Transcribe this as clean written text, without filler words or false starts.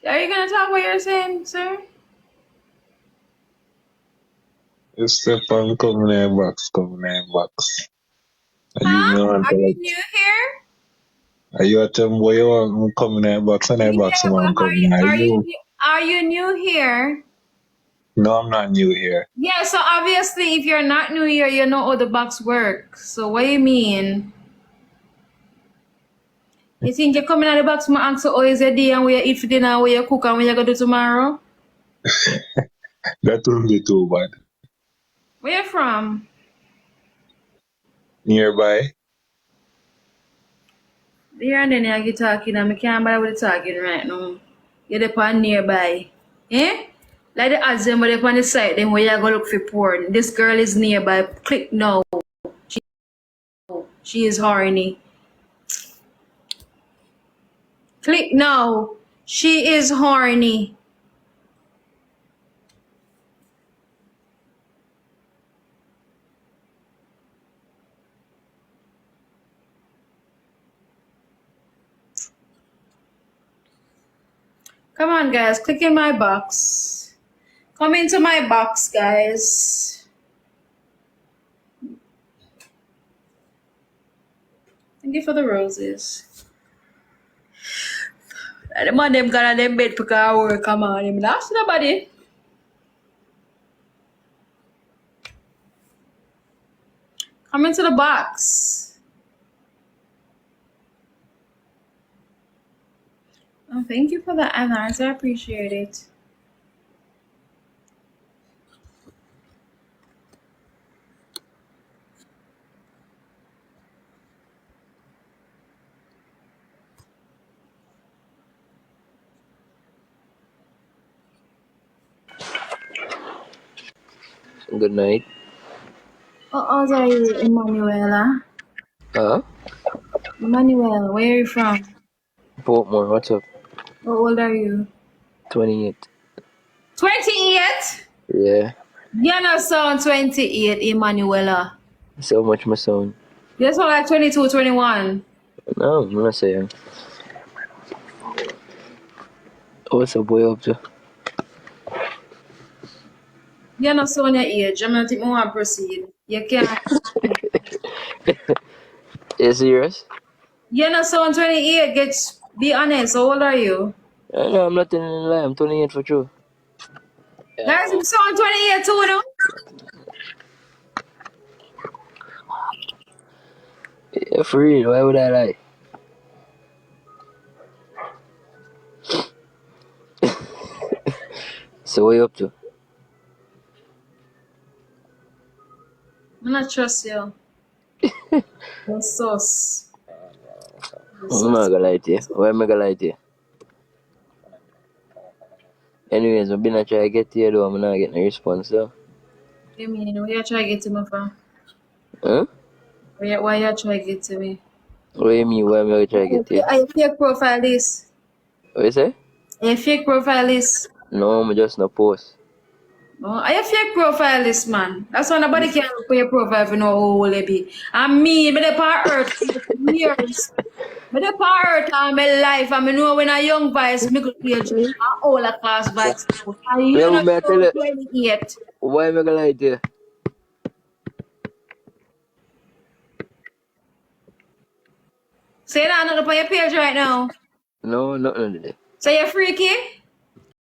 Are you gonna talk what you're saying, sir? It's Stefan coming in box. And you Huh? know, Are you new here? are you a them boy you want coming in box and I box Yeah, man well, coming at you? are you new here? No, I'm not new here. Yeah, so obviously if you're not new here, you know how the box works. So what you mean? You think you're coming out the box, my ask you, oh, is your day and where you eat for dinner, where you cook and what you gonna do tomorrow? That wouldn't be too bad. Where you from? Nearby. Here and then you talking and I can't bother with the talking right now. You're the pan nearby. Eh? Like the ads them but on the site then where you go look for porn. This girl is nearby. Click no. She is horny. Click no. She is horny. Come on guys, click in my box. Come into my box, guys. Thank you for the roses. The man them got on them bed for work. Come on, them not nobody. Come into the box. Oh, thank you for the honors. I appreciate it. Good night. How's are you, Emanuela? Huh? Emanuela, where are you from? Portmore, what's up? How old are you? 28. 28? Yeah. You're not sound 28, Emanuela. So much my sound. You're sound like 22, 21. No, I'm not saying. What's up, boy, up to? You're not sound your age. I'm not think I want to proceed. You can't. You serious? You're not sound 28. Be honest. How old are you? No, I'm not telling a lie. I'm 28 for true. Guys, I'm sound 28 too, no? Yeah, for real. Why would I lie? So what you up to? I'm not trust you. You're sus. I'm not gonna lie to you. Why am I gonna lie to you? Anyways, I've been trying to get to you though. I'm not getting a response though. You mean, where you try to get to me from? Huh? Why you try to get to me? What do you mean? Why am I trying to get to you? Are you fake profile list? What you say? Are you fake profile list? No, I'm just not post. No, are you fake profile list, man? That's why nobody can look for your profile if you know how old they be. And me, but the part earth for years. But the part of my life, I know when a young voice, me could page, and all a class voice. And you Yeah, know, but I tell you're you, 28. why am I gonna lie to you? Say that not up on your page right now. No, nothing today. So you're freaky?